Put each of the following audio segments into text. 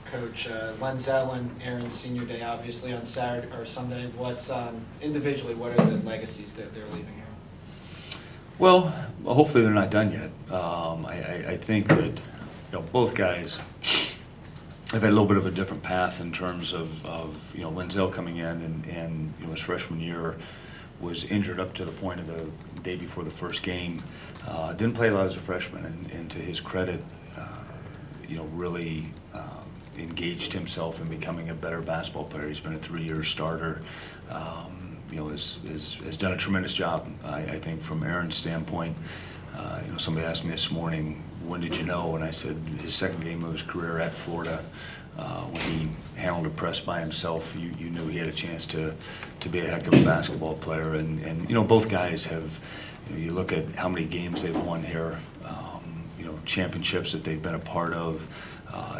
Coach, Lenzel and Aaron's senior day, obviously on Saturday or Sunday. What's individually? What are the legacies that they're leaving here? Well, hopefully they're not done yet. I think that both guys have had a little bit of a different path in terms of Lenzel coming in and his freshman year was injured up to the point of the day before the first game. Didn't play a lot as a freshman, and to his credit, really engaged himself in becoming a better basketball player. He's been a 3-year starter. Has done a tremendous job. I think from Aaron's standpoint, somebody asked me this morning, when did you know? And I said his second game of his career at Florida, when he handled a press by himself, you knew he had a chance to be a heck of a basketball player. And both guys have, you look at how many games they've won here, championships that they've been a part of.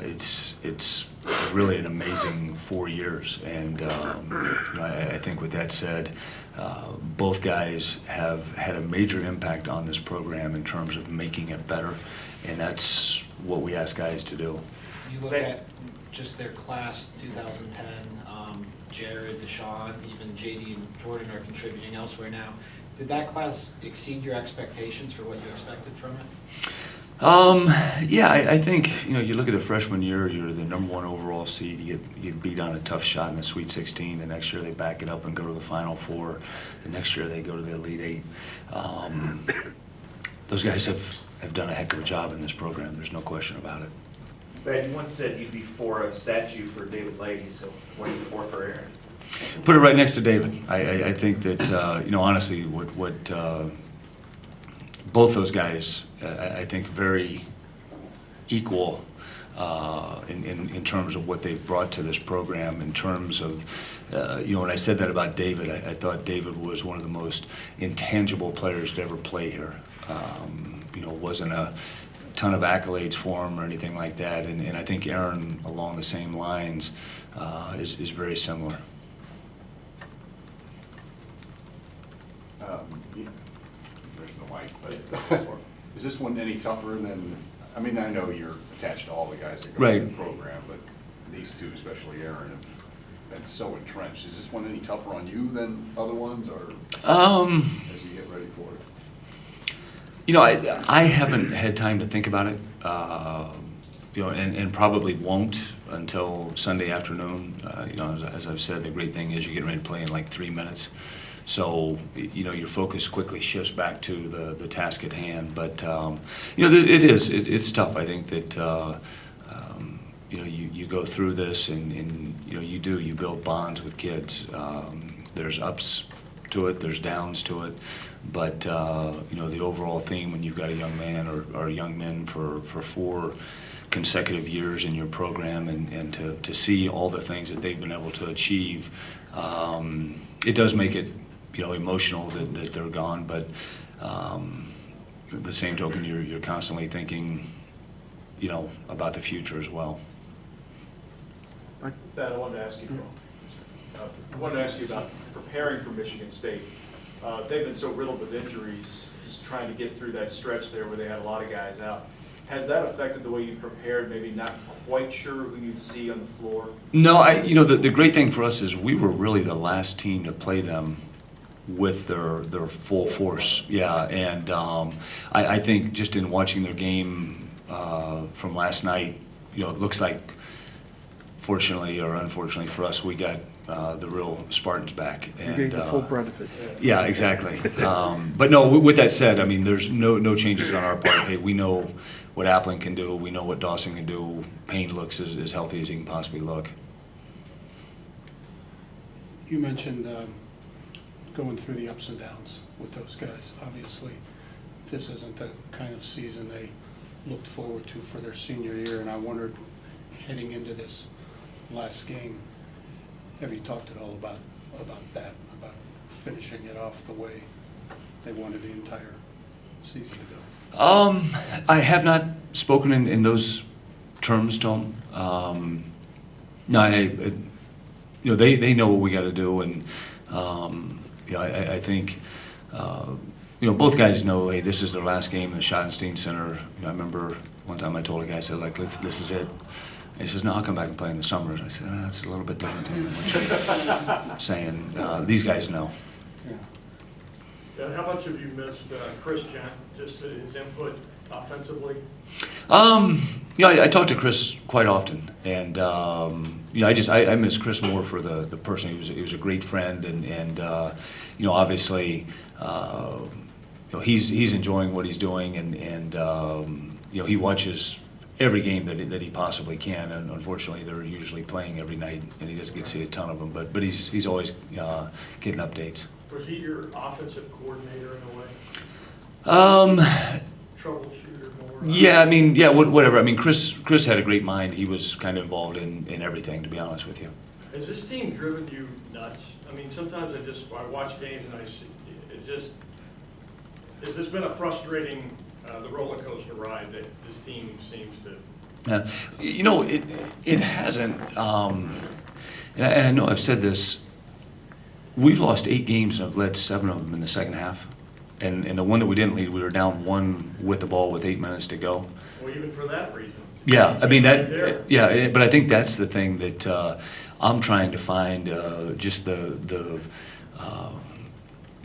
It's really an amazing 4 years, and I think with that said, both guys have had a major impact on this program in terms of making it better, and that's what we ask guys to do. You look at just their class 2010, Jared, Deshaun, even JD and Jordan are contributing elsewhere now. Did that class exceed your expectations for what you expected from it? Yeah, I think, you look at the freshman year, you're the #1 overall seed, you get beat on a tough shot in the Sweet 16, the next year they back it up and go to the Final Four, the next year they go to the Elite Eight. Those guys have done a heck of a job in this program, there's no question about it. Ben, you once said you'd be for a statue for David Leahy, so what are you for Aaron? Put it right next to David. I think that, honestly, what both those guys, I think, very equal in terms of what they've brought to this program. In terms of, when I said that about David, I thought David was one of the most intangible players to ever play here. Wasn't a ton of accolades for him or anything like that. And I think Aaron, along the same lines, is very similar. There's no mic, but is this one any tougher than, I mean, I know you're attached to all the guys that go right. through the program, but these two, especially Aaron, have been so entrenched. Is this one any tougher on you than other ones, or as you get ready for it? I haven't had time to think about it, and probably won't until Sunday afternoon. As I've said, the great thing is you get ready to play in like 3 minutes. So, your focus quickly shifts back to the task at hand. But, it's tough. I think that, you go through this and you build bonds with kids. There's ups to it, there's downs to it. But, the overall theme when you've got a young man or young men for 4 consecutive years in your program and to see all the things that they've been able to achieve, it does make it emotional that they're gone, but at the same token, you're constantly thinking, about the future as well. With that, I wanted to ask you about preparing for Michigan State. They've been so riddled with injuries, just trying to get through that stretch there where they had a lot of guys out. Has that affected the way you prepared, maybe not quite sure who you'd see on the floor? No, the great thing for us is we were really the last team to play them with their full force. Yeah, and I think just in watching their game from last night, it looks like, fortunately or unfortunately for us, we got the real Spartans back. And, you're getting the full brunt of it. Yeah, exactly. But no, with that said, I mean, there's no changes on our part. Hey, we know what Appling can do. We know what Dawson can do. Payne looks as healthy as he can possibly look. You mentioned going through the ups and downs with those guys. Obviously, this isn't the kind of season they looked forward to for their senior year, and I wondered, heading into this last game, have you talked at all about that, about finishing it off the way they wanted the entire season to go? I have not spoken in those terms, Tom. No, they know what we got to do, and I think both guys know, hey, this is their last game in the Schottenstein Center. I remember one time I told a guy, I said, like, this is it. And he says, no, I'll come back and play in the summers. I said, that's a little bit different than what you're saying. These guys know. Yeah. And how much have you missed Chris Gent, just his input offensively? I talk to Chris quite often, and I miss Chris more for the person. He was a great friend, and obviously, he's enjoying what he's doing, and he watches every game that he possibly can. And unfortunately, they're usually playing every night, and he doesn't get to see a ton of them. But he's always getting updates. Was he your offensive coordinator in a way? Troubleshooter more? Yeah, whatever. I mean, Chris had a great mind. He was kind of involved in everything, to be honest with you. Has this team driven you nuts? I mean, sometimes I watch games and has this been a frustrating, the roller coaster ride that this team seems to? It hasn't. And I know I've said this. We've lost 8 games and I've led 7 of them in the second half. And the one that we didn't lead, we were down 1 with the ball with 8 minutes to go. Well, even for that reason. Yeah, I mean Right there. but I think that's the thing that I'm trying to find, just the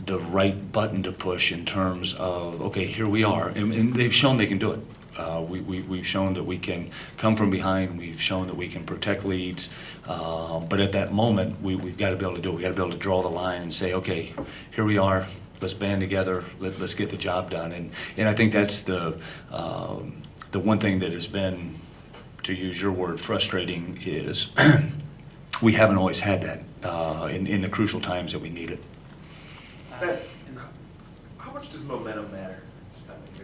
right button to push in terms of, okay, here we are, and they've shown they can do it. We've shown that we can come from behind. We've shown that we can protect leads. But at that moment, we've got to be able to do it. We've got to be able to draw the line and say, okay, here we are. Let's band together. Let's get the job done. And I think that's the one thing that has been, to use your word, frustrating is we haven't always had that in the crucial times that we need it. How much does momentum matter this time of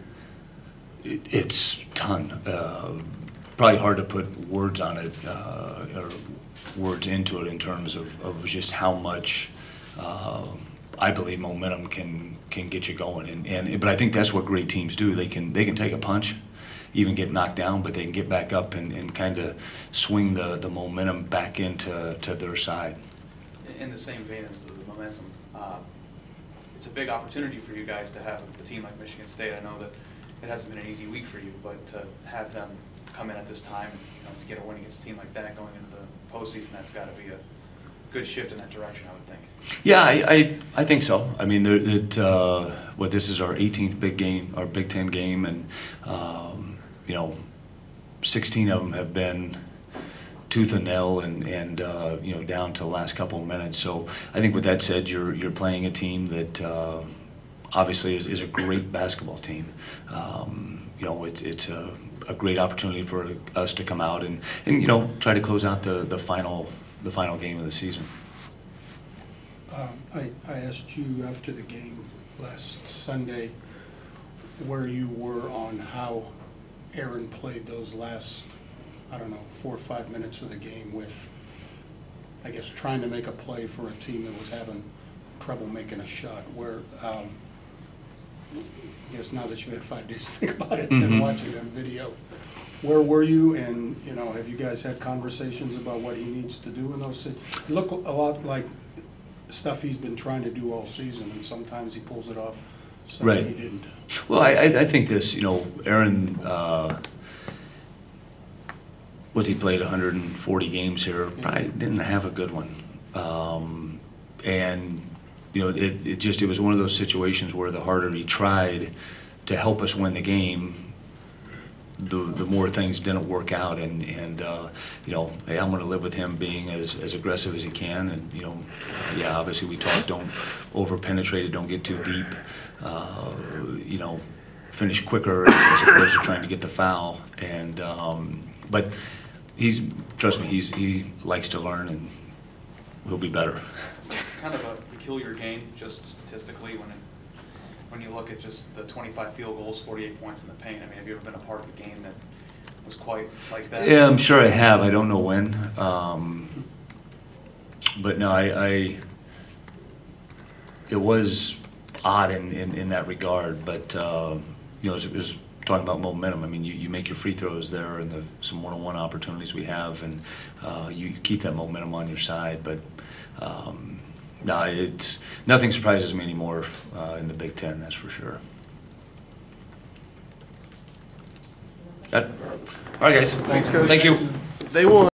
year? It's a ton. Probably hard to put words on it or words into it in terms of just how much I believe momentum can get you going. But I think that's what great teams do. They can take a punch, even get knocked down, but they can get back up and kind of swing the momentum back into their side. In the same vein as the momentum, it's a big opportunity for you guys to have a team like Michigan State. I know that it hasn't been an easy week for you, but to have them come in at this time and to get a win against a team like that going into the postseason, that's got to be a good shift in that direction, I would think. Yeah, I think so. I mean, this is our 18th big game, our Big Ten game, and 16 of them have been tooth and nail, and down to the last couple of minutes. So I think with that said, you're playing a team that obviously is a great basketball team. It's a great opportunity for us to come out and try to close out the final game of the season. I asked you after the game last Sunday where you were on how Aaron played those last, 4 or 5 minutes of the game with, I guess, trying to make a play for a team that was having trouble making a shot. Where, I guess now that you had 5 days to think about it and watching it on video, where were you? And, have you guys had conversations about what he needs to do in those situations? It looked a lot like stuff he's been trying to do all season, and sometimes he pulls it off, some Right. he didn't. Well, I think this, Aaron, he played 140 games here, probably didn't have a good one. And, it was one of those situations where the harder he tried to help us win the game, the more things didn't work out. And hey, I'm going to live with him being as aggressive as he can. And, obviously we talk, don't over-penetrate it, don't get too deep. Finish quicker as opposed to trying to get the foul. And but trust me, he likes to learn, and he'll be better. Kind of a peculiar game, just statistically, when you look at just the 25 field goals, 48 points in the paint. I mean, have you ever been a part of a game that was quite like that? Yeah, I'm sure I have. I don't know when. But no, it was odd in that regard. But it was talking about momentum. I mean, you make your free throws there, and some one-on-one opportunities we have, and you keep that momentum on your side. But no, nothing surprises me anymore in the Big Ten. That's for sure. All right, guys. Thanks, Coach. Thank you. they won.